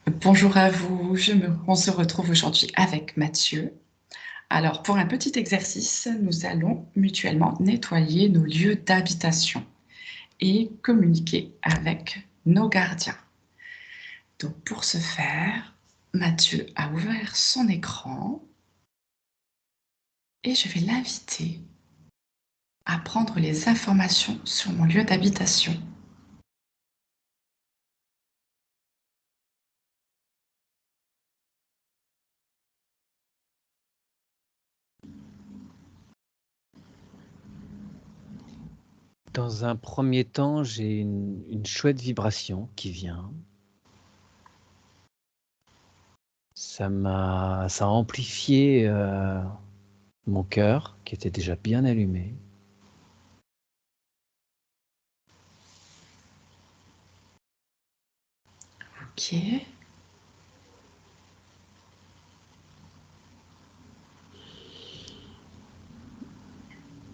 Bonjour à vous, on se retrouve aujourd'hui avec Mathieu. Alors, pour un petit exercice, nous allons mutuellement nettoyer nos lieux d'habitation et communiquer avec nos gardiens. Donc, pour ce faire, Mathieu a ouvert son écran et je vais l'inviter à prendre les informations sur mon lieu d'habitation. Dans un premier temps, j'ai une chouette vibration qui vient. Ça a amplifié, mon cœur qui était déjà bien allumé. Ok.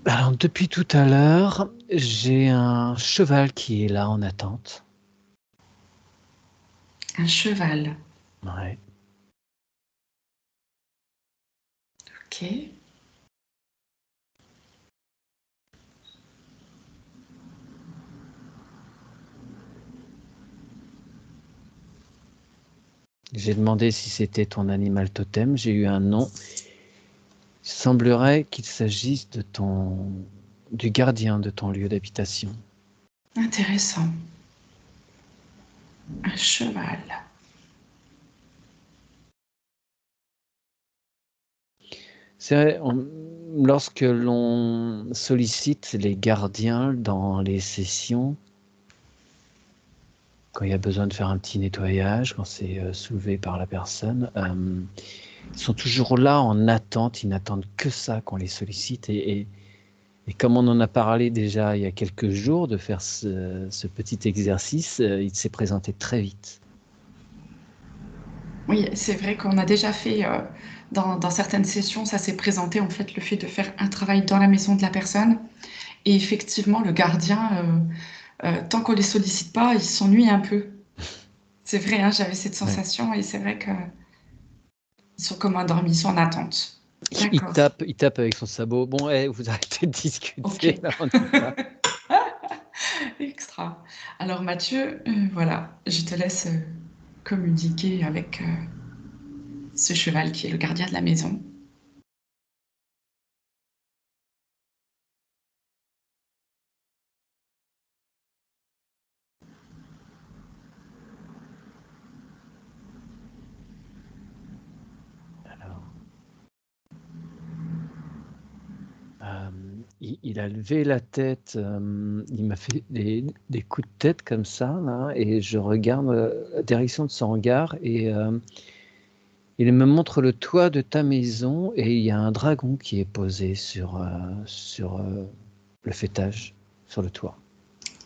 Alors depuis tout à l'heure, j'ai un cheval qui est là en attente. Un cheval. Ouais. Ok. J'ai demandé si c'était ton animal totem, j'ai eu un nom. Il semblerait qu'il s'agisse du gardien de ton lieu d'habitation. Intéressant. Un cheval. C'est vrai, lorsque l'on sollicite les gardiens dans les sessions, quand il y a besoin de faire un petit nettoyage, quand c'est, soulevé par la personne, ils sont toujours là en attente, ils n'attendent que ça qu'on les sollicite et comme on en a parlé déjà il y a quelques jours de faire ce petit exercice, il s'est présenté très vite. Oui, c'est vrai qu'on a déjà fait, dans certaines sessions, ça s'est présenté, en fait, le fait de faire un travail dans la maison de la personne. Et effectivement, le gardien, tant qu'on les sollicite pas, il s'ennuie un peu. C'est vrai, hein, j'avais cette Ouais. sensation et c'est vrai qu'ils sont comme endormis, ils sont en attente. Il D'accord. tape il tape avec son sabot. «Bon, eh, vous arrêtez de Ok. discuter là, on y va». Extra. Alors Mathieu, voilà, je te laisse communiquer avec ce cheval qui est le gardien de la maison. Alors, il a levé la tête, il m'a fait des coups de tête comme ça là et je regarde, la direction de son regard et il me montre le toit de ta maison et il y a un dragon qui est posé sur le faîtage, sur le toit.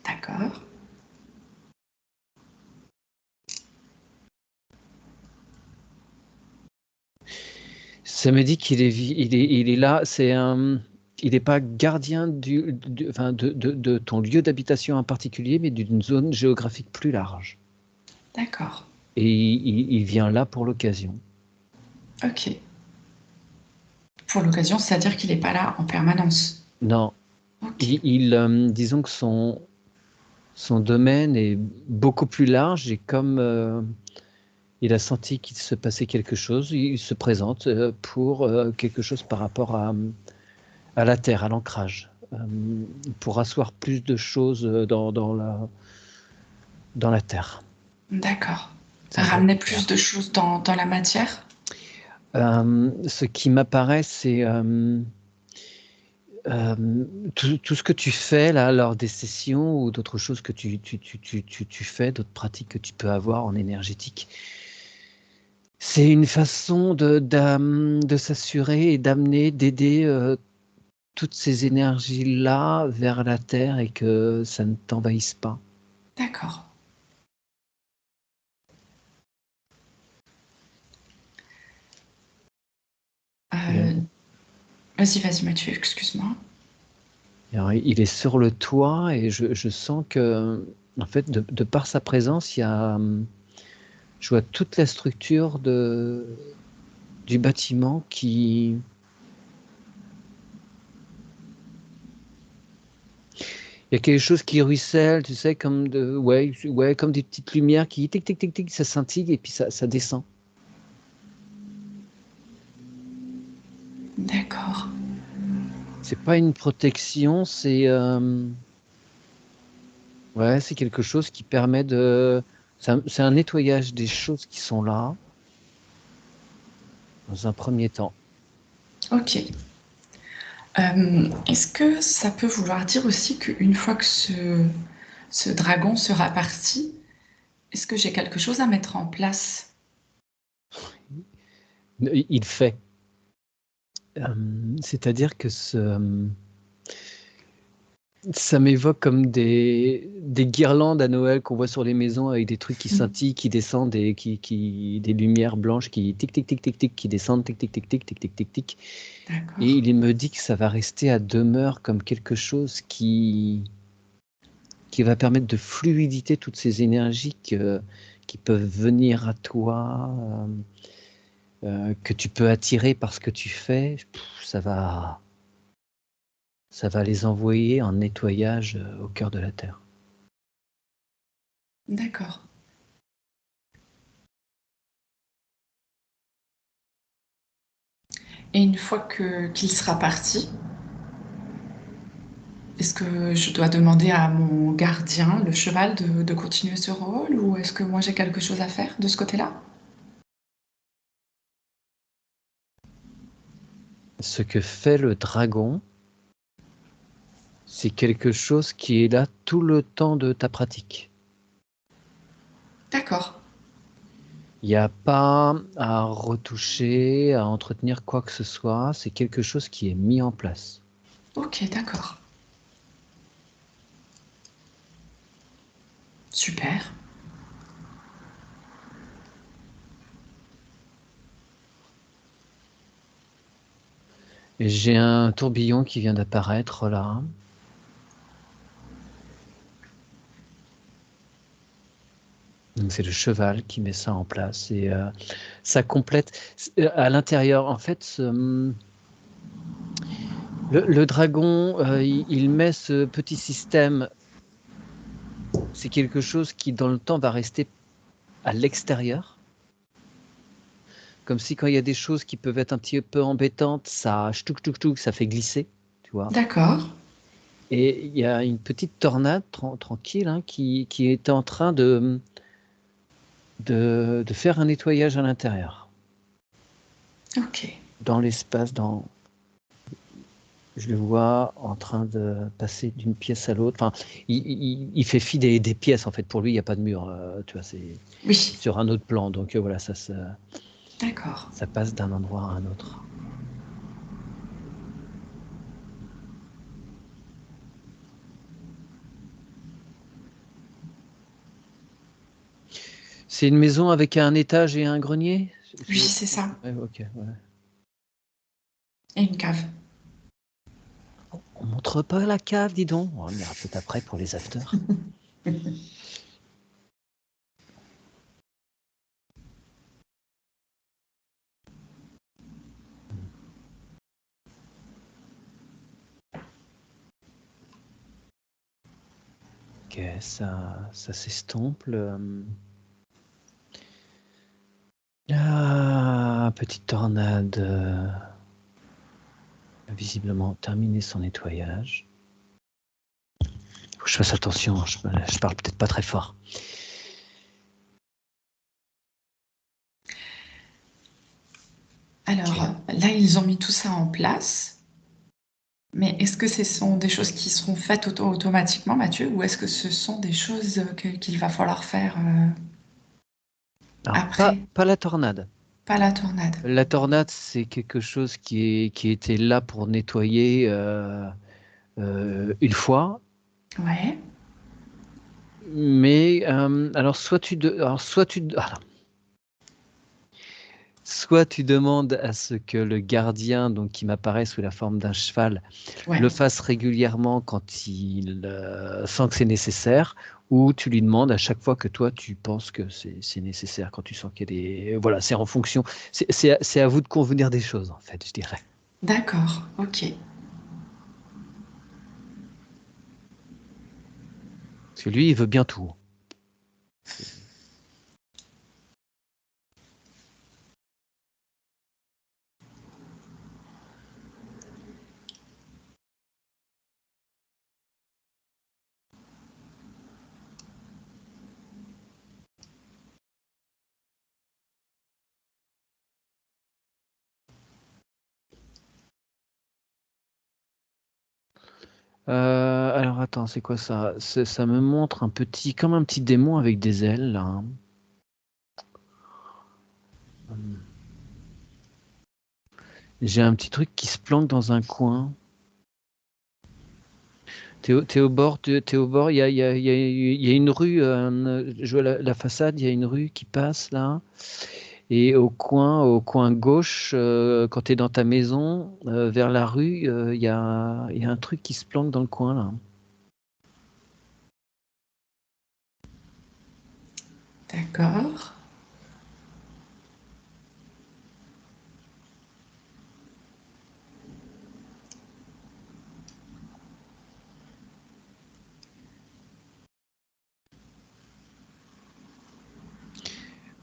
D'accord. Ça me dit qu'il est vi il est là, il est pas gardien enfin de ton lieu d'habitation en particulier, mais d'une zone géographique plus large D'accord. et il vient là pour l'occasion. Ok. Pour l'occasion, c'est-à-dire qu'il n'est pas là en permanence. Non, Ok. disons que son domaine est beaucoup plus large et comme, il a senti qu'il se passait quelque chose, il se présente, pour, quelque chose par rapport à la terre, à l'ancrage, pour asseoir plus de choses, dans la terre. D'accord. C'est un Ramener plus propriétaire. de choses dans la matière. Ce qui m'apparaît, c'est, tout ce que tu fais là, lors des sessions ou d'autres choses que tu fais, d'autres pratiques que tu peux avoir en énergétique. C'est une façon de s'assurer et d'amener, d'aider, toutes ces énergies-là vers la terre et que ça ne t'envahisse pas. D'accord. Il a Vas-y, Mathieu, excuse-moi. alors il est sur le toit et je sens que, en fait, de par sa présence, il y a, Je vois toute la structure du bâtiment qui... Il y a quelque chose qui ruisselle, tu sais, comme comme des petites lumières qui tic tic tic tic, ça scintille et puis ça descend. D'accord. C'est pas une protection, c'est c'est quelque chose qui permet de... C'est un nettoyage des choses qui sont là, dans un premier temps. Ok. Est-ce que ça peut vouloir dire aussi qu'une fois que ce dragon sera parti, est-ce que j'ai quelque chose à mettre en place? Il fait. C'est-à-dire que ça m'évoque comme des guirlandes à Noël qu'on voit sur les maisons avec des trucs qui scintillent, qui descendent et des lumières blanches qui tic tic tic tic tic qui descendent tic tic tic tic tic tic tic tic. D'accord. Et il me dit que ça va rester à demeure comme quelque chose qui va permettre de fluidité toutes ces énergies qui peuvent venir à toi, que tu peux attirer par ce que tu fais. Ça va les envoyer en nettoyage au cœur de la Terre. D'accord. Et une fois qu'il sera parti, est-ce que je dois demander à mon gardien, le cheval, de continuer ce rôle ou est-ce que moi j'ai quelque chose à faire de ce côté-là? Ce que fait le dragon, c'est quelque chose qui est là tout le temps de ta pratique. D'accord. Il n'y a pas à retoucher, à entretenir quoi que ce soit. C'est quelque chose qui est mis en place. Ok, d'accord. Super. Et j'ai un tourbillon qui vient d'apparaître là. Donc c'est le cheval qui met ça en place et ça complète à l'intérieur. En fait, le dragon, il met ce petit système. C'est quelque chose qui, dans le temps, va rester à l'extérieur. Comme si quand il y a des choses qui peuvent être un petit peu embêtantes, ça ça fait glisser, tu vois. D'accord. Et il y a une petite tornade tranquille hein, qui est en train de faire un nettoyage à l'intérieur. Ok. Dans l'espace, je le vois en train de passer d'une pièce à l'autre. Enfin, il fait fi des pièces, en fait. Pour lui, il n'y a pas de mur. Tu vois, c'est Oui. sur un autre plan. Donc voilà, D'accord. ça passe d'un endroit à un autre. C'est une maison avec un étage et un grenier? Oui, c'est ça. Ouais, ok. Ouais. Et une cave. On montre pas la cave, dis donc. On ira peut-être après pour les afters. Ok, ça s'estompe. Petite tornade. Visiblement terminé son nettoyage. Faut que je fasse attention, je parle peut-être pas très fort. Alors, là, ils ont mis tout ça en place. Mais est-ce que ce sont des choses qui seront faites automatiquement, Mathieu, ou est-ce que ce sont des choses qu'il va falloir faire Alors, après? pas la tornade. Pas la tornade. La tornade, c'est quelque chose qui était là pour nettoyer une fois. Ouais. Mais alors, soit tu demandes à ce que le gardien, donc qui m'apparaît sous la forme d'un cheval, Ouais. le fasse régulièrement quand il sent que c'est nécessaire, ou tu lui demandes à chaque fois que toi tu penses que c'est nécessaire, quand tu sens qu'il y a des... Voilà, c'est en fonction, c'est à vous de convenir des choses, en fait, je dirais. D'accord, ok. Parce que lui, il veut bien tout. Alors attends, c'est quoi ça? Ça me montre comme un petit démon avec des ailes, là, hein. J'ai un petit truc qui se planque dans un coin. T'es au bord, il y a une rue, je vois la façade, il y a une rue qui passe là. Et au coin gauche, quand tu es dans ta maison, vers la rue, il y a un truc qui se planque dans le coin là. D'accord.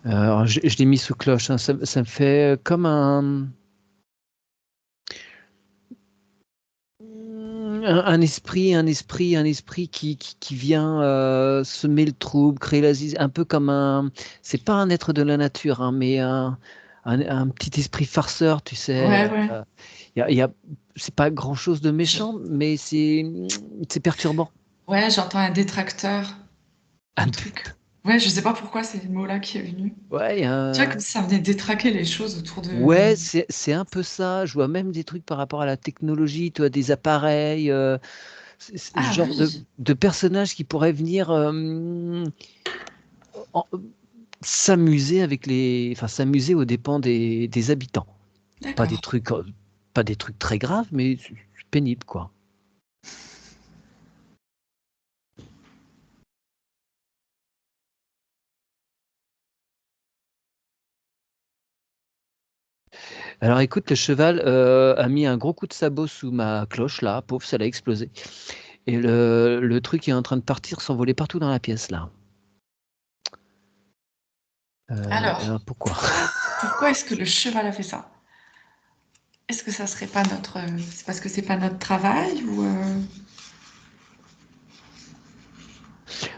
Alors, je l'ai mis sous cloche, hein. Ça me fait comme un esprit qui vient semer le trouble, créer la zizanie, un peu comme un. C'est pas un être de la nature, hein, mais un petit esprit farceur, tu sais. Ouais, ouais. C'est pas grand-chose de Je- méchant, mais c'est perturbant. Ouais, j'entends un détracteur, un Un truc. Ouais, je sais pas pourquoi c'est le mot-là qui est venu. Ouais, Tu vois, comme si ça venait détraquer les choses autour de... ouais, c'est un peu ça. Je vois même des trucs par rapport à la technologie, toi, des appareils, c'est ce Ah genre oui, de personnages qui pourraient venir en- s'amuser enfin, s'amuser aux dépens des habitants. Pas des d'accord. trucs, pas des trucs très graves, mais c'est pénible, quoi. Alors écoute, le cheval a mis un gros coup de sabot sous ma cloche, là, pauvre, ça l'a explosé. Et le truc est en train de partir, s'envoler partout dans la pièce, là. Alors, Alors pourquoi? pourquoi est-ce que le cheval a fait ça? Est-ce que ça serait pas notre... C'est parce que c'est pas notre travail ou...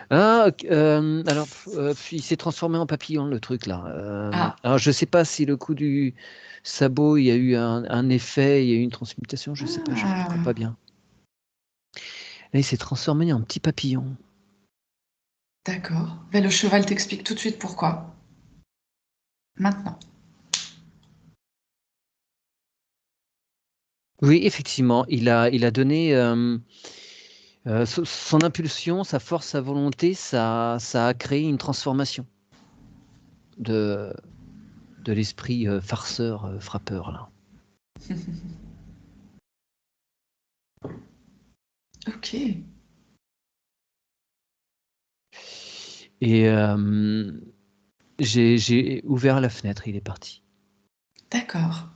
Ah, ok, alors, il s'est transformé en papillon, le truc là. Ah, Alors, je sais pas si le coup du sabot, il y a eu un effet, il y a eu une transmutation, je sais pas, je comprends ah, pas bien. Là, il s'est transformé en petit papillon. d'accord. Ben, le cheval t'explique tout de suite pourquoi. Maintenant. Oui, effectivement, il a donné son impulsion, sa force, sa volonté, ça a créé une transformation de, de l'esprit farceur, frappeur là. Ok, Et j'ai ouvert la fenêtre, il est parti. d'accord.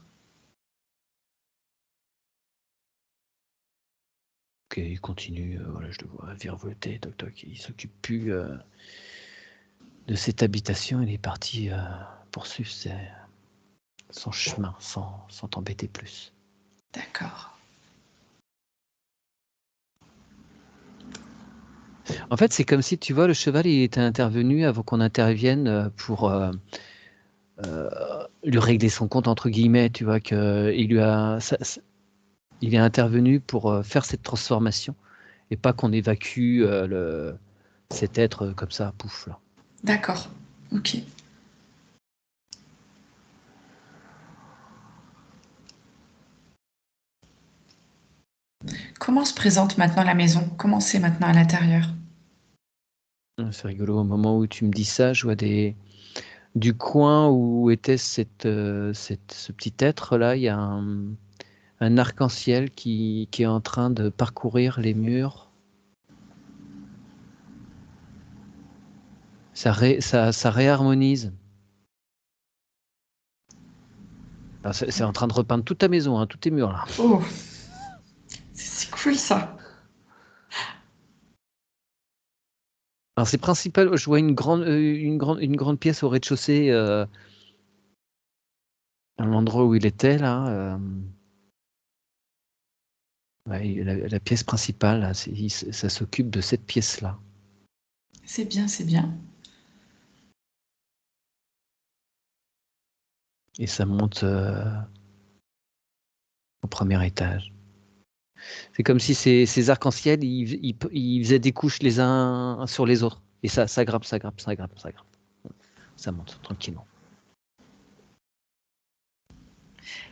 Ok, il continue, voilà, je le vois virevolter, toc toc, il s'occupe plus de cette habitation, il est parti poursuivre son chemin sans t'embêter plus. D'accord. En fait, c'est comme si, tu vois, le cheval, il était intervenu avant qu'on intervienne pour lui régler son compte, entre guillemets, tu vois, il est intervenu pour faire cette transformation et pas qu'on évacue cet être comme ça, pouf, là. D'accord. Ok. Comment se présente maintenant la maison? Comment c'est maintenant à l'intérieur? C'est rigolo, au moment où tu me dis ça, je vois du coin où était ce petit être-là, il y a un arc-en-ciel qui est en train de parcourir les murs. Ça réharmonise. C'est en train de repeindre toute ta maison, hein, tous tes murs là. Oh, c'est cool ça. Alors c'est principal, je vois une grande pièce au rez-de-chaussée, à l'endroit où il était là. Ouais, la pièce principale, là, ça s'occupe de cette pièce-là. C'est bien, c'est bien. Et ça monte au premier étage. C'est comme si ces arcs-en-ciel, ils faisaient des couches les uns sur les autres. Et ça grimpe, ça grimpe, ça grimpe, ça grimpe. Ça monte tranquillement.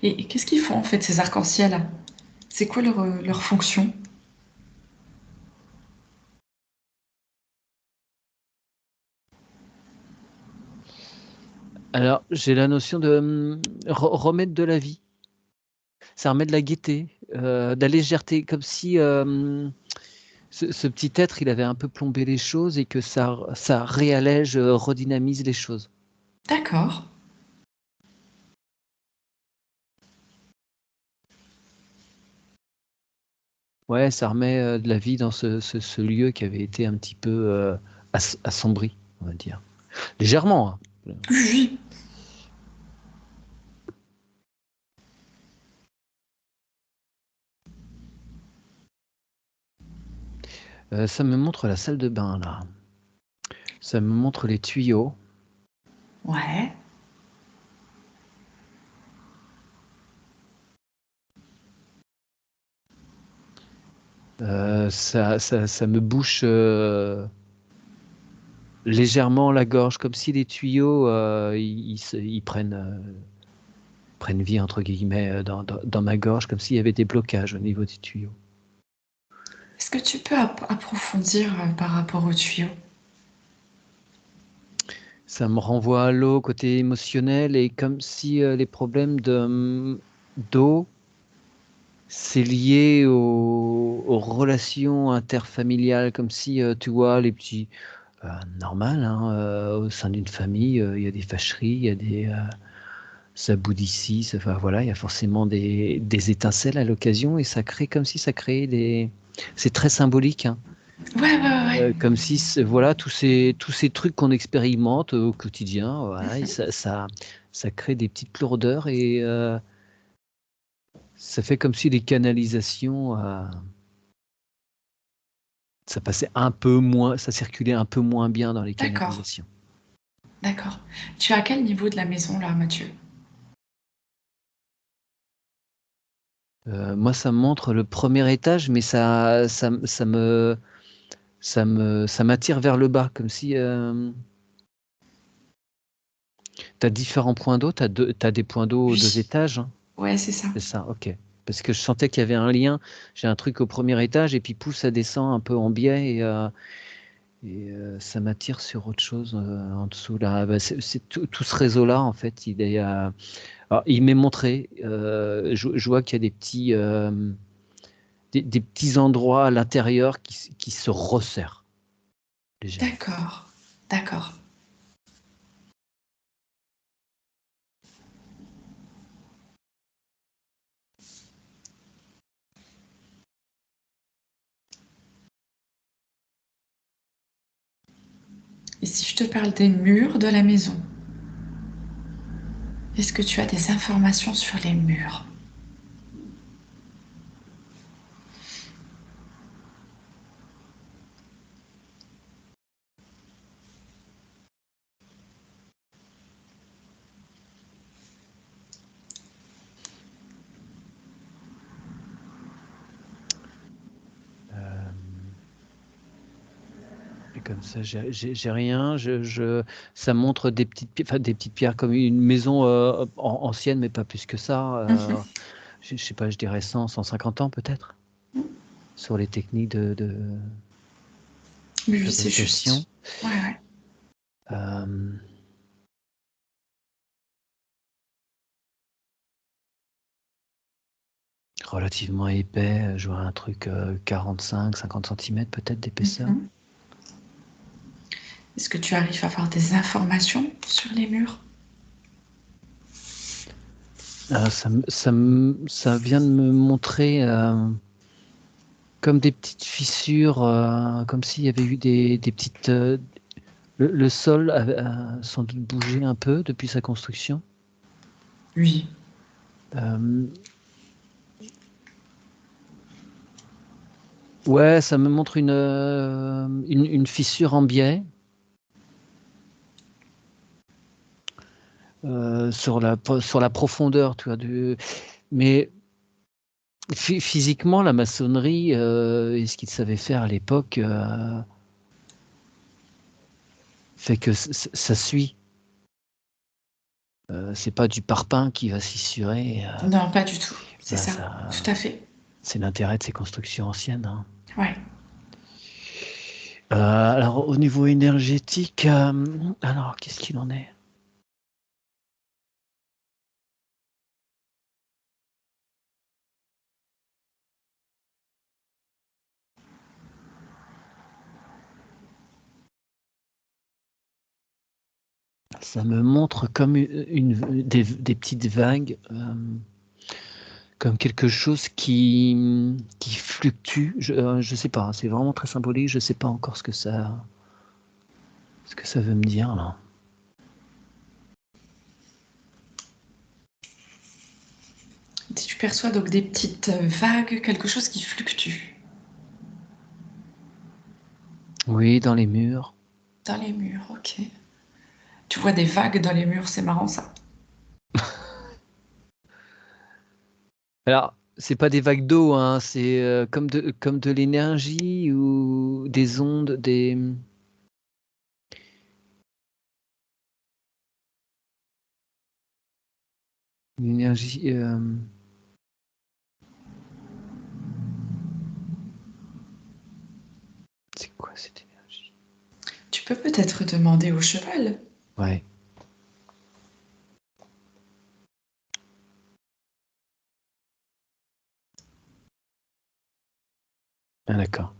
Et qu'est-ce qu'ils font en fait ces arcs-en-ciel? C'est quoi leur fonction? Alors, j'ai la notion de remettre de la vie. Ça remet de la gaieté, de la légèreté, comme si ce petit être, il avait un peu plombé les choses et que ça réallège, redynamise les choses. D'accord. Ouais, ça remet de la vie dans ce lieu qui avait été un petit peu assombri, on va dire. Légèrement, hein. Oui. Ça me montre la salle de bain, là. Ça me montre les tuyaux. Ouais. Ça me bouche légèrement la gorge, comme si les tuyaux ils prennent vie, entre guillemets, dans ma gorge, comme s'il y avait des blocages au niveau des tuyaux. Est-ce que tu peux approfondir par rapport aux tuyaux? Ça me renvoie à l'eau côté émotionnel et comme si les problèmes d'eau, c'est lié aux relations interfamiliales, comme si, tu vois, les petits, normal, hein, au sein d'une famille, il y a des fâcheries, il y a ça bout d'ici, enfin voilà, il y a forcément des étincelles à l'occasion et ça crée comme si ça créait c'est très symbolique, hein. Ouais, ouais, ouais. Comme si, voilà, tous ces trucs qu'on expérimente au quotidien, voilà, et ça crée des petites lourdeurs et ça fait comme si les canalisations, ça passait un peu moins, ça circulait un peu moins bien dans les D'accord. canalisations. D'accord. Tu es à quel niveau de la maison là, Mathieu? Moi, ça me montre le premier étage, mais ça m'attire vers le bas, comme si tu as différents points d'eau, tu as des points d'eau aux 2 Oui. étages, hein? Ouais, c'est ça. C'est ça, OK. Parce que je sentais qu'il y avait un lien. J'ai un truc au premier étage et puis pouf, ça descend un peu en biais et ça m'attire sur autre chose, en dessous là. Bah, c'est tout ce réseau-là, en fait, alors il m'est montré, je vois qu'il y a des petits endroits à l'intérieur qui se resserrent légèrement. D'accord. D'accord. Et si je te parle des murs de la maison, est-ce que tu as des informations sur les murs? Hem Et comme ça, j'ai rien. Ça montre des petites pierres comme une maison ancienne, mais pas plus que ça. Mhm. Je sais pas, je dirais 150 ans peut-être, sur les techniques de Oui, oui, c'est fabrication. juste. Ouais, ouais. Euh, Relativement épais, je vois un truc 45, 50 cm peut-être d'épaisseur. Mhm. Est-ce que tu arrives à avoir des informations sur les murs? Ça vient de me montrer comme des petites fissures, comme s'il y avait eu des petites... le sol a sans doute bougé un peu depuis sa construction. Oui. Ouais, ça me montre une fissure en biais. Sur la profondeur, tu vois, mais physiquement, la maçonnerie et ce qu'ils savaient faire à l'époque fait que ça suit. C'est pas du parpaing qui va fissurer. Non, pas du tout. C'est Bah, ça. Tout à fait. c'est l'intérêt de ces constructions anciennes. Hein. Ouais. Alors, au niveau énergétique, alors, qu'est-ce qu'il en est? Ça me montre comme des petites vagues, comme quelque chose qui fluctue. Je sais pas, c'est vraiment très symbolique. Je sais pas encore ce que ça veut me dire là. Tu perçois donc des petites vagues, quelque chose qui fluctue Oui, dans les murs. dans les murs. Ok. Tu vois des vagues dans les murs, c'est marrant ça. Alors, c'est pas des vagues d'eau, hein, c'est comme de l'énergie ou des ondes, une énergie. C'est quoi cette énergie? Tu peux peut-être demander au cheval. Ouais. Ah, d'accord.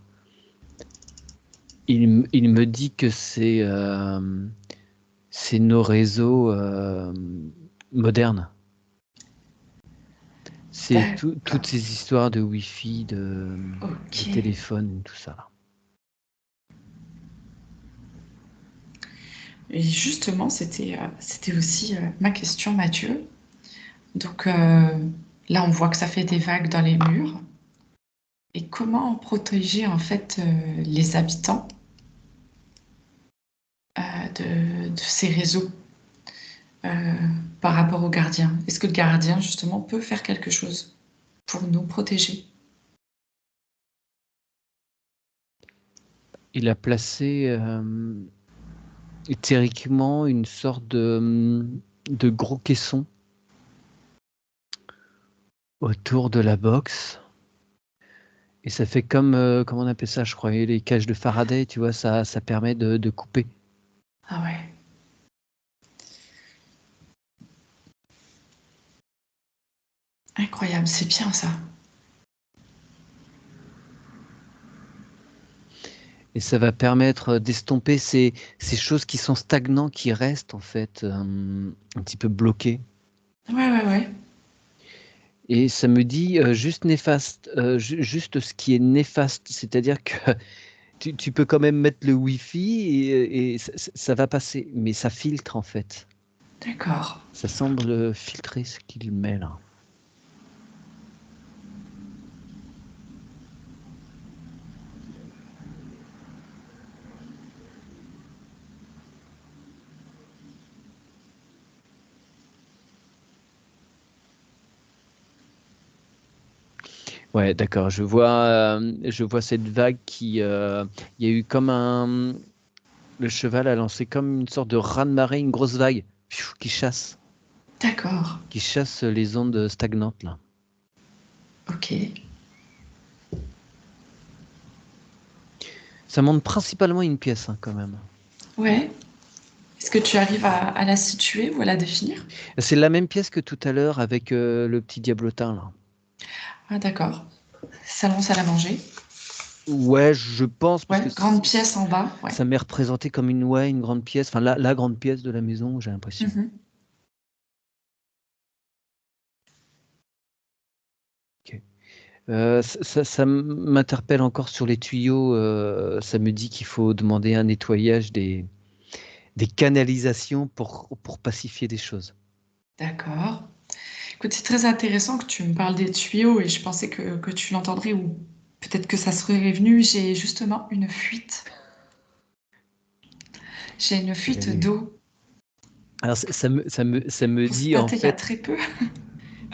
Il me dit que c'est nos réseaux modernes. C'est toutes D'accord. ces histoires de Wi-Fi, de Ok. téléphone, tout ça. Et justement, c'était aussi ma question, Mathieu. Donc là, on voit que ça fait des vagues dans les murs. Et comment protéger en fait les habitants de ces réseaux euh, par rapport aux gardiens? Est-ce que le gardien, justement, peut faire quelque chose pour nous protéger? Il a placé théoriquement une sorte de gros caisson autour de la box. Et ça fait comme, comment on appelle ça, je crois, les cages de Faraday, tu vois, ça permet de couper. Ah ouais. Incroyable, c'est bien ça. Et ça va permettre d'estomper ces choses qui sont stagnantes, qui restent en fait un petit peu bloquées. Ouais, ouais, ouais. Et ça me dit juste néfaste, juste ce qui est néfaste, c'est-à-dire que tu peux quand même mettre le Wi-Fi et ça va passer, mais ça filtre en fait. D'accord. Ça semble filtrer ce qu'il met là. Ouais, d'accord. Je vois cette vague qui, il y a eu comme le cheval a lancé comme une sorte de raz-de-marée, une grosse vague qui D'accord. chasse les ondes stagnantes là. Ok. Ça monte principalement une pièce hein, quand même. Ouais. Est-ce que tu arrives à la situer ou à la définir? C'est la même pièce que tout à l'heure avec le petit diablotin là. Ah d'accord. Salon, salle à manger. Ouais, je pense, parce Ouais, que grande pièce en bas. Ouais. ça m'est représenté comme une grande pièce, enfin la grande pièce de la maison, j'ai l'impression. Mhm. Ok. Ça m'interpelle encore sur les tuyaux. Ça me dit qu'il faut demander un nettoyage des canalisations pour pacifier des choses. D'accord. Écoute, c'est très intéressant que tu me parles des tuyaux et je pensais que tu l'entendrais ou peut-être que ça serait venu. J'ai justement une fuite. J'ai une fuite Et- d'eau. Alors ça me Pour ce dit en matin, il y a fait, très peu.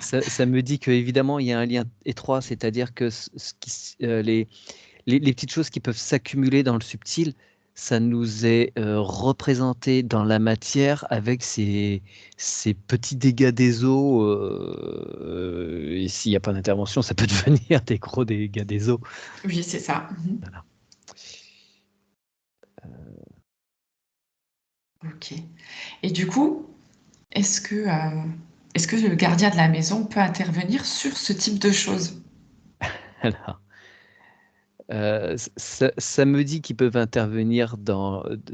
ça me dit qu'évidemment il y a un lien étroit, c'est-à-dire que les petites choses qui peuvent s'accumuler dans le subtil, ça nous est représenté dans la matière avec ces petits dégâts des eaux. Et s'il n'y a pas d'intervention, ça peut devenir des gros dégâts des eaux. Oui, c'est ça. Mhm. Voilà. Ok. Et du coup, est-ce que le gardien de la maison peut intervenir sur ce type de choses? Alors, ça me dit qu'ils peuvent intervenir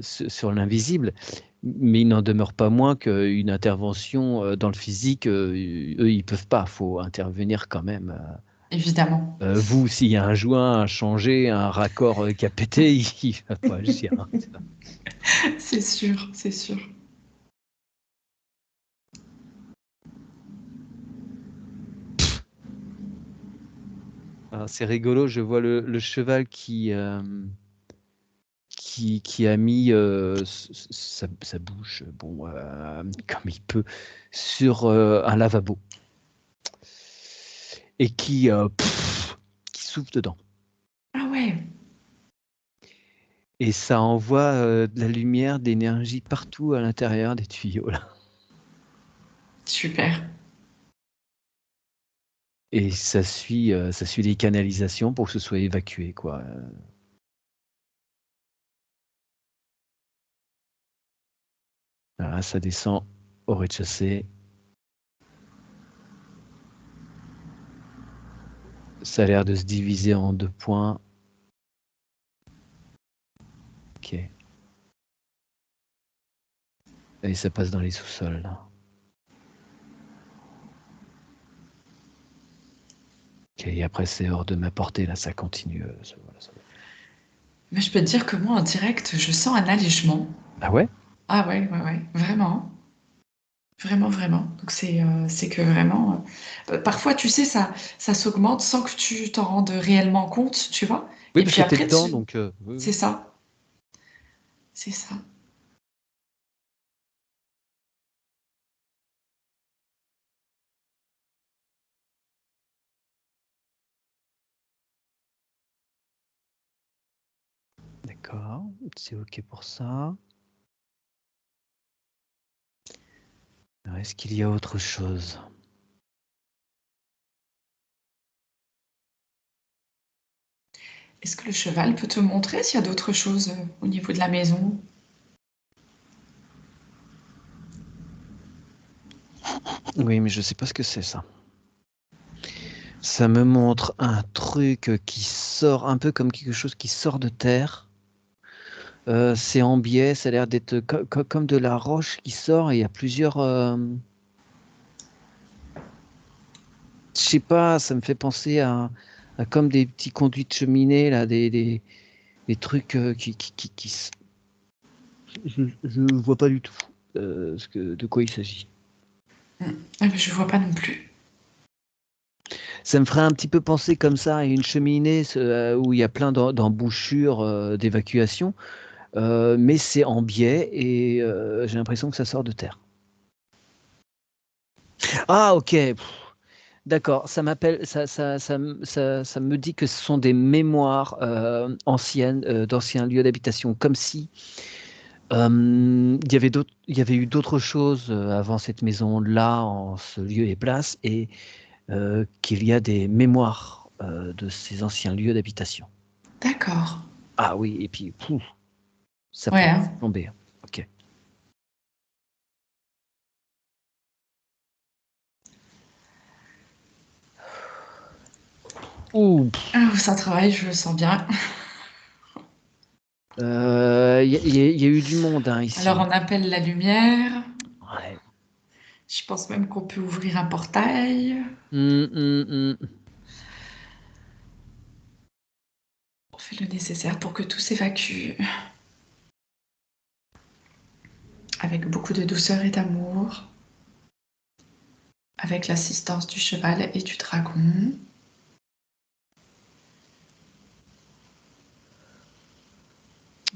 sur l'invisible, mais il n'en demeure pas moins qu'une intervention dans le physique, eux, ils peuvent pas. Il faut intervenir quand même. Évidemment. Vous, s'il y a un joint à changer, un raccord qui a pété, il va pas agir, hein. C'est sûr, c'est sûr. Alors, c'est rigolo, je vois le cheval qui a mis sa bouche, bon, comme il peut, sur un lavabo et qui souffle dedans. Ah ouais, Et ça envoie de la lumière, d'énergie partout à l'intérieur des tuyaux là. super. Et ça suit les canalisations pour que ce soit évacué, quoi. Voilà, ça descend au rez-de-chaussée. Ça a l'air de se diviser en 2 points. Ok. Et ça passe dans les sous-sols, là. Ok, et après, c'est hors de ma portée, là, ça continue. Voilà, Mais je peux te dire que moi, en direct, je sens un allègement. Ah ouais? Ah ouais, ouais, ouais, vraiment. Vraiment, vraiment. Donc c'est que vraiment, parfois, tu sais, ça s'augmente sans que tu t'en rendes réellement compte, tu vois. Oui, Et parce puis que t'es après, dedans, donc oui, c'est oui. ça, c'est ça. D'accord, c'est ok pour ça. Alors, est-ce qu'il y a autre chose? Est-ce que le cheval peut te montrer s'il y a d'autres choses au niveau de la maison? Oui, mais je sais pas ce que c'est, ça. Ça me montre un truc qui sort, un peu comme quelque chose qui sort de terre. C'est en biais, ça a l'air d'être comme de la roche qui sort et il y a plusieurs. Je sais pas, ça me fait penser à comme des petits conduits de cheminée, là, des trucs je vois pas du tout de quoi il s'agit. Ah, mais je vois pas non plus. Ça me ferait un petit peu penser comme ça à une cheminée où il y a plein d'embouchures d'évacuation, mais c'est en biais et j'ai l'impression que ça sort de terre. Ah, ok. D'accord, ça me dit que ce sont des mémoires anciennes d'anciens lieux d'habitation, comme si il y avait eu d'autres choses avant cette maison-là, en ce lieu et place, et qu'il y a des mémoires de ces anciens lieux d'habitation. D'accord. Ah oui, et puis ça Ouais, peut hein. tomber. Ok. Ouh, Ah, ça travaille, je le sens bien. il y a eu du monde hein, ici. Alors, on appelle la lumière. Ouais. Je pense même qu'on peut ouvrir un portail. Hum. On fait le nécessaire pour que tout s'évacue. Avec beaucoup de douceur et d'amour. Avec l'assistance du cheval et du dragon.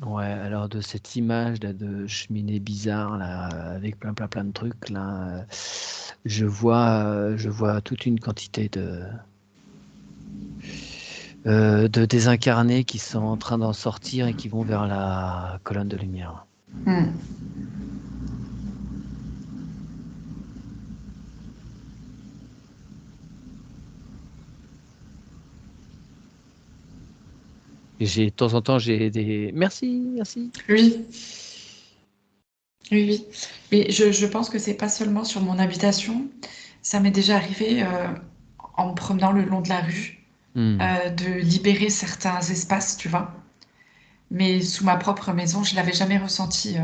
Ouais, alors de cette image là, de cheminée bizarre là, avec plein de trucs là, je vois toute une quantité de désincarnés qui sont en train d'en sortir et qui vont vers la colonne de lumière. Hmm. Et de temps en temps, j'ai des merci. Oui, oui. Mais je pense que c'est pas seulement sur mon habitation. Ça m'est déjà arrivé en me promenant le long de la rue Hmm. de libérer certains espaces, tu vois. Mais sous ma propre maison, je l'avais jamais ressenti,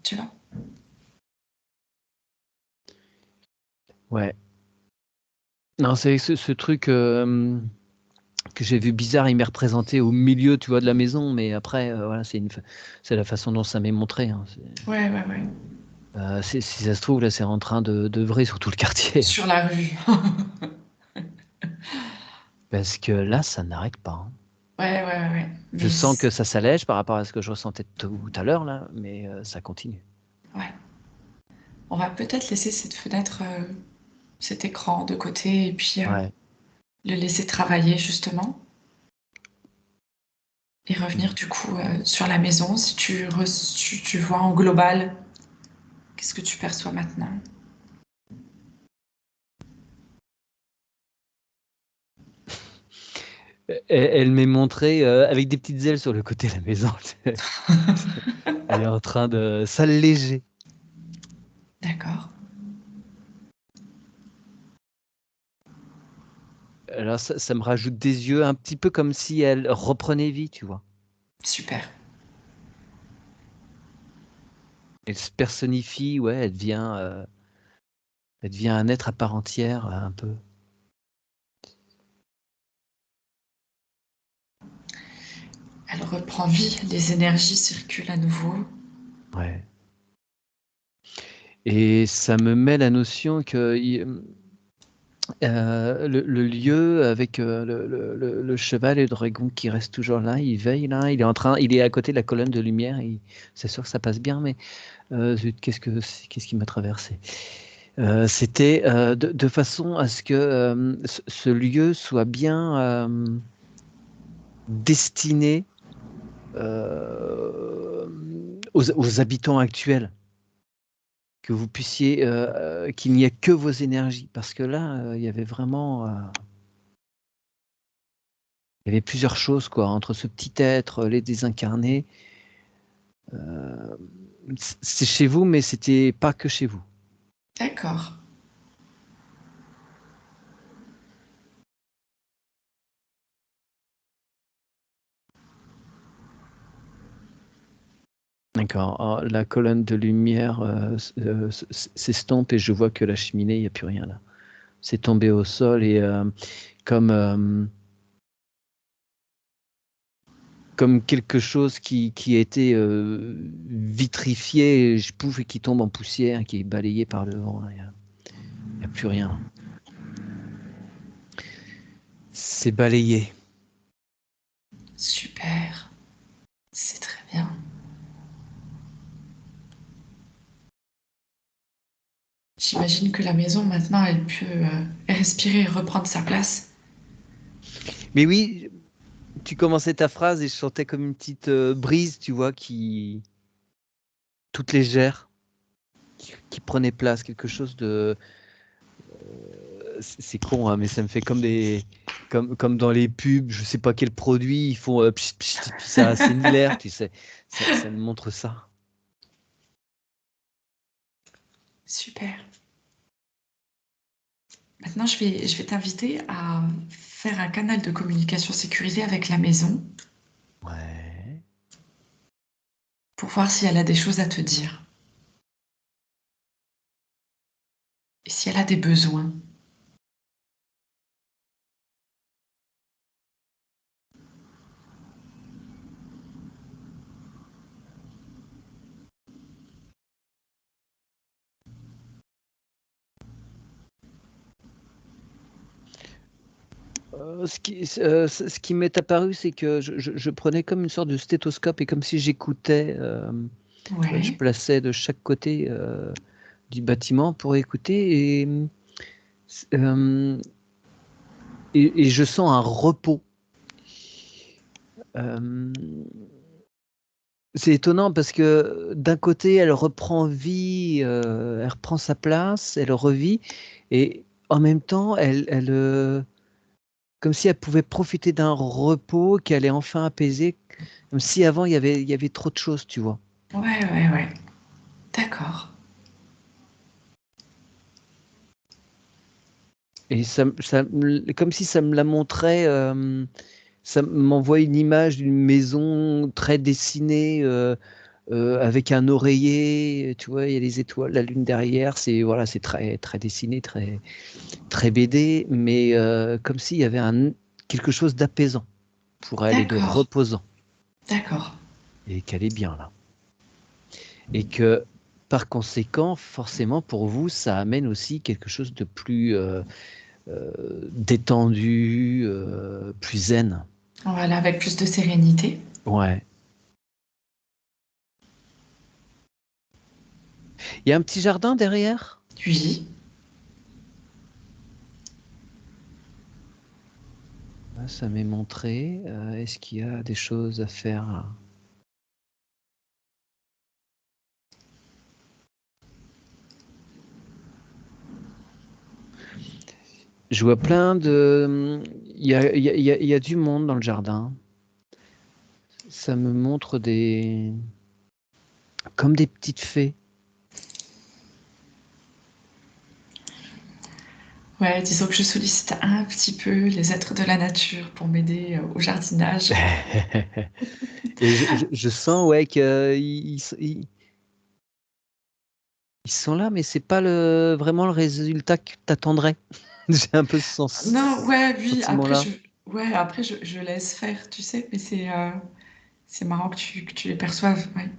tu vois. Ouais. Non, c'est ce truc que j'ai vu bizarre, il m'est représenté au milieu, tu vois, de la maison, mais après, voilà, c'est la façon dont ça m'est montré. Hein. Ouais. Si ça se trouve, là, c'est en train d'œuvrer sur tout le quartier. Sur la rue. Parce que là, ça n'arrête pas. Hein. Ouais. Je sens que ça s'allège par rapport à ce que je ressentais tout à l'heure, là, mais ça continue. Ouais. On va peut-être laisser cette fenêtre, cet écran de côté et puis Ouais. le laisser travailler justement. Et Mm. revenir du coup sur la maison. Si tu vois en global, qu'est-ce que tu perçois maintenant? Elle m'est montrée avec des petites ailes sur le côté de la maison. Elle est en train de s'alléger. D'accord. Alors ça me rajoute des yeux un petit peu comme si elle reprenait vie, tu vois. Super. Elle se personnifie, ouais, elle devient un être à part entière, un peu. Elle reprend vie, les énergies circulent à nouveau. Ouais. Et ça me met la notion que le lieu avec le cheval et le dragon qui reste toujours là, il veille là, il est à côté de la colonne de lumière. C'est sûr que ça passe bien, mais zut, qu'est-ce qui m'a traversé? C'était de façon à ce que ce lieu soit bien destiné aux habitants actuels, que vous puissiez, qu'il n'y ait que vos énergies, parce que là, il y avait vraiment, il y avait plusieurs choses quoi, entre ce petit être, les désincarnés. C'est chez vous, mais c'était pas que chez vous. D'accord. D'accord. Alors, la colonne de lumière s'estompe et je vois que la cheminée, il n'y a plus rien là. C'est tombé au sol et comme, comme quelque chose qui a été vitrifié, je pouf, et qui tombe en poussière, qui est balayé par le vent. Il n'y a plus rien. C'est balayé. Super. C'est très bien. J'imagine que la maison maintenant, elle peut respirer et reprendre sa place. Mais oui, tu commençais ta phrase et je sentais comme une petite brise, tu vois, toute légère, qui prenait place, quelque chose de. C'est con, hein, mais ça me fait comme dans les pubs, je sais pas quel produit, ils font pchit, pchit, puis ça c'est similaire, tu sais, ça me montre ça. Super. Maintenant, je vais t'inviter à faire un canal de communication sécurisé avec la maison Ouais. pour voir si elle a des choses à te dire et si elle a des besoins. Ce qui m'est apparu, c'est que je prenais comme une sorte de stéthoscope et comme si j'écoutais, je Ouais, plaçais de chaque côté, du bâtiment pour écouter et je sens un repos. C'est étonnant parce que d'un côté, elle reprend vie, elle reprend sa place, elle revit et en même temps, comme si elle pouvait profiter d'un repos qu'elle est enfin apaisée, comme si avant il y avait trop de choses, tu vois? ouais. D'accord. Et comme si ça me la montrait, ça m'envoie une image d'une maison très dessinée, avec un oreiller, tu vois? Il y a les étoiles, la lune derrière, voilà, c'est très très dessiné, très très BD, mais comme s'il y avait quelque chose d'apaisant pour elle et de D'accord. reposant D'accord. et qu'elle est bien là. Et que, par conséquent, forcément pour vous, ça amène aussi quelque chose de plus, détendu, plus zen. Voilà, avec plus de sérénité. Ouais. Il y a un petit jardin derrière? Oui. Ouais, ça m'est montré. Est-ce qu'il y a des choses à faire? Je vois plein de, il y a du monde dans le jardin. Ça me montre comme des petites fées. Ouais, disons que je sollicite un petit peu les êtres de la nature pour m'aider au jardinage. Et je sens, ouais, ils sont là, mais c'est pas vraiment le résultat que tu attendrais. J'ai un peu ce Non, ouais, oui, sentiment-là. après je laisse faire, tu sais, mais c'est marrant que tu les perçoives, ouais.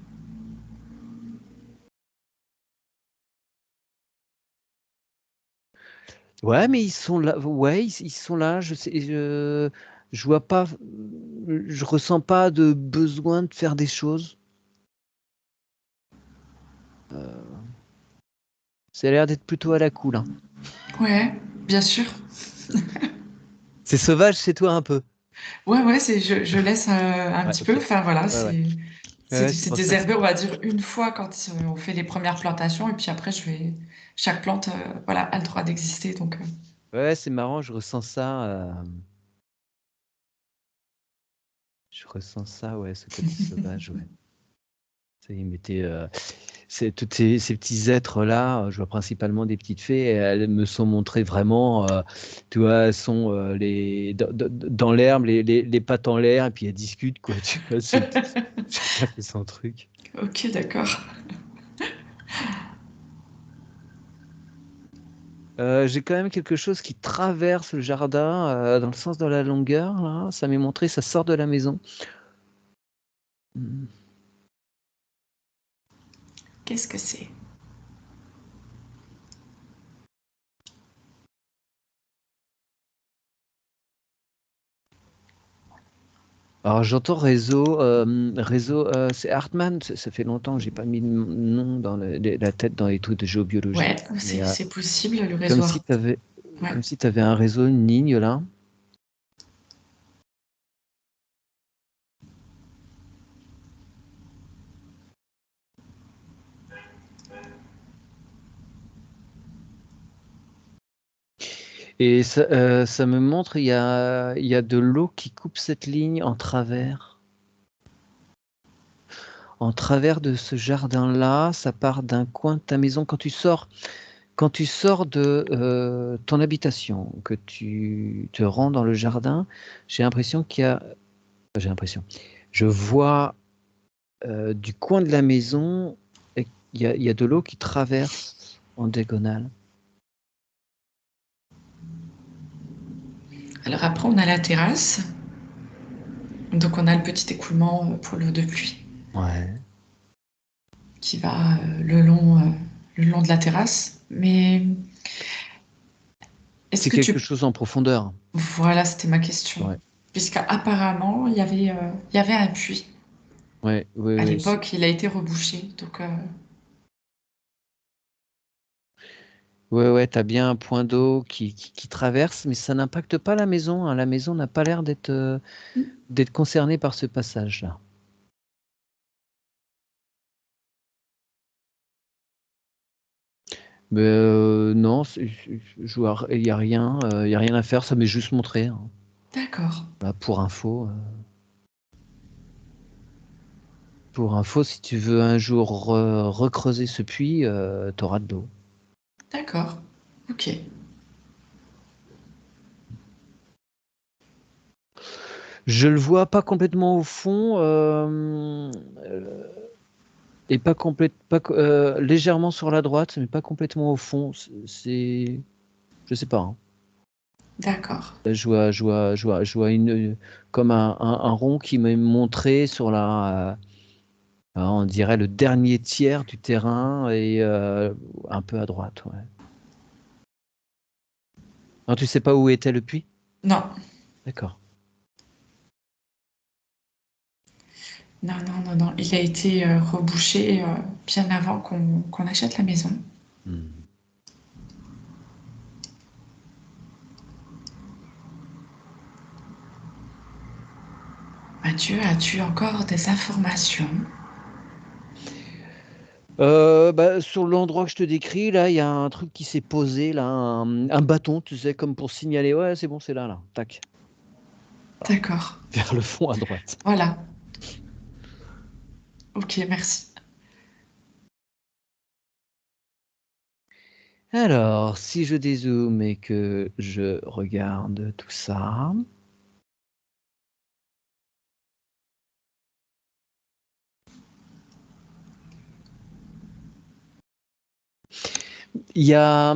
Ouais, mais ils sont là, ouais, ils sont là, je vois pas, je ressens pas de besoin de faire des choses. Ça a l'air d'être plutôt à la cool, hein. Ouais, bien sûr. C'est sauvage chez toi un peu? Ouais, je laisse un Ouais, petit peu, OK. enfin voilà, Ouais, ouais. Ouais, ouais, c'est c'est pour ça que désherbé, on va dire, une fois quand on fait les premières plantations, et puis après, chaque plante, voilà, a le droit d'exister, donc... ouais, c'est marrant, je ressens ça, ouais, ce côté sauvage, ouais. Ça y mettait, c'est toutes ces petits êtres-là, je vois principalement des petites fées et elles me sont montrées vraiment, tu vois? Elles sont, les dans l'herbe, les pattes en l'air et puis elles discutent quoi, tu vois? Chacun fait son truc. Ok, d'accord. J'ai quand même quelque chose qui traverse le jardin, dans le sens de la longueur là, ça m'est montré, ça sort de la maison. Mmh. Qu'est-ce que c'est? Alors j'entends réseau, c'est Hartmann, ça fait longtemps que j'ai pas mis de nom dans la tête dans les trucs de géobiologie, Ouais, mais c'est possible, le comme réseau si Art. tu avais Ouais. comme si tu avais un réseau, une ligne là et ça me montre il y a de l'eau qui coupe cette ligne en travers. En travers de ce jardin-là, ça part d'un coin de ta maison. Quand tu sors Quand tu sors de ton habitation, que tu te rends dans le jardin, j'ai l'impression qu'il y a... J'ai l'impression. Je vois du coin de la maison, il y a de l'eau qui traverse en diagonale. Alors après, on a la terrasse. Donc on a le petit écoulement pour l'eau de pluie Ouais. qui va le long de la terrasse. Mais est-ce C'est que quelque tu... chose en profondeur. Voilà, c'était ma question. Ouais. Puisqu'apparemment, il y avait un puits. Ouais, oui, À oui. l'époque, il a été rebouché. Donc, Ouais, ouais, t'as bien un point d'eau qui traverse, mais ça n'impacte pas la maison, hein. La maison n'a pas l'air d'être concernée par ce passage-là. Mais non, il n'y a rien, il y a rien à faire, ça m'est juste montré, hein. d'accord. Bah, pour info. Pour info, si tu veux un jour recreuser ce puits, t'auras de l'eau. D'accord. Ok. Je le vois pas complètement au fond, et légèrement sur la droite, mais pas complètement au fond. Je sais pas, hein. D'accord. Je vois comme un rond qui m'est montré sur on dirait le dernier tiers du terrain et un peu à droite, ouais. Non, tu sais pas où était le puits? Non. D'accord. Non, non, non, non. Il a été rebouché bien avant qu'on achète la maison. Hmm. Mathieu, as-tu encore des informations? Bah, sur l'endroit que je te décris, là, il y a un truc qui s'est posé, là, un bâton, tu sais, comme pour signaler, ouais, c'est bon, c'est là, là, tac, D'accord. vers le fond à droite. Voilà. Ok, merci. Alors, si je dézoome et que je regarde tout ça, il y a,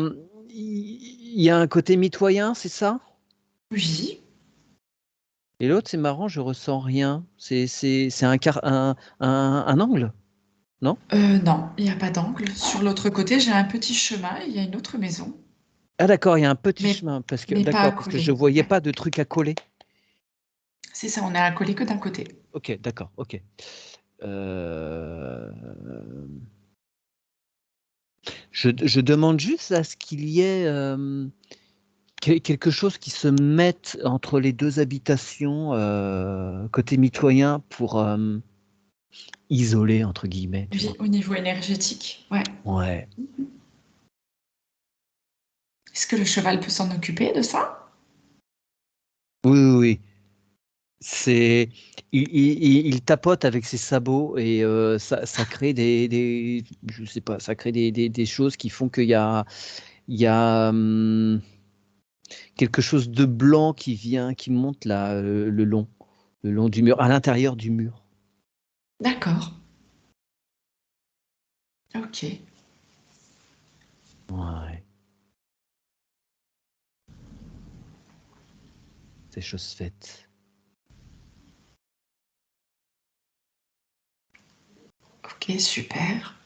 il y a un côté mitoyen, c'est ça? Oui. Et l'autre, c'est marrant, je ressens rien. C'est un angle, non? Non, il n'y a pas d'angle. Sur l'autre côté, j'ai un petit chemin et il y a une autre maison, Ah d'accord, il y a un petit mais, chemin, mais pas d'accord, parce que je accolée. voyais Ouais. pas de truc à coller. C'est ça, on n'est accolé que d'un côté. Ok, d'accord, ok. Euh, je demande juste à ce qu'il y ait quelque chose qui se mette entre les deux habitations côté mitoyen pour isoler, entre guillemets, tu Oui, vois. au niveau énergétique. Ouais. Ouais. Est-ce que le cheval peut s'en occuper de ça? Oui, oui, oui. C'est, il tapote avec ses sabots et ça crée je sais pas, ça crée des choses qui font qu'il y a quelque chose de blanc qui monte là, le long du mur, à l'intérieur du mur. D'accord. Ok. Ouais, c'est chose faite. Ok, super.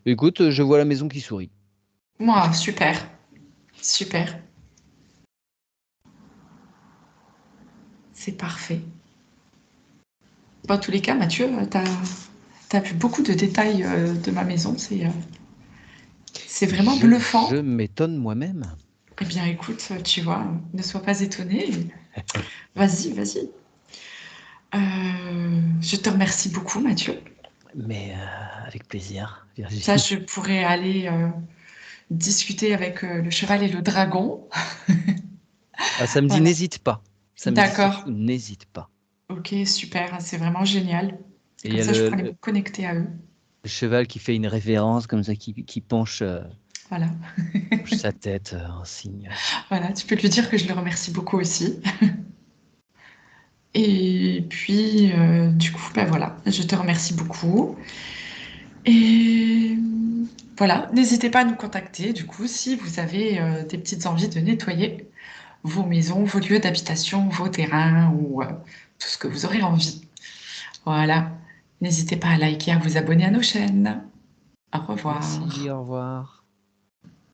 Écoute, je vois la maison qui sourit. Moi, super. Super. C'est parfait. Dans tous les cas, Mathieu, tu as vu beaucoup de détails de ma maison. C'est vraiment Je bluffant. m'étonne moi-même. Eh bien, écoute, tu vois, ne sois pas étonné. Vas-y, vas-y. Je te remercie beaucoup, Mathieu. Mais avec plaisir, Ça, Virginie. je pourrais aller discuter avec le cheval et le dragon. Ah, ça me dit Voilà. n'hésite pas. Ça me dit D'accord. surtout n'hésite pas. Ok, super. C'est vraiment génial. Et il Comme y a ça, je pourrais me connecter à eux. le cheval qui fait une révérence comme ça, qui Voilà. penche sa tête en signe. Voilà, tu peux lui dire que je le remercie beaucoup aussi. Et puis, du coup, ben voilà, je te remercie beaucoup. Et voilà, n'hésitez pas à nous contacter, du coup, si vous avez des petites envies de nettoyer vos maisons, vos lieux d'habitation, vos terrains ou tout ce que vous aurez envie. Voilà, n'hésitez pas à liker, à vous abonner à nos chaînes. Au Merci, revoir. au revoir.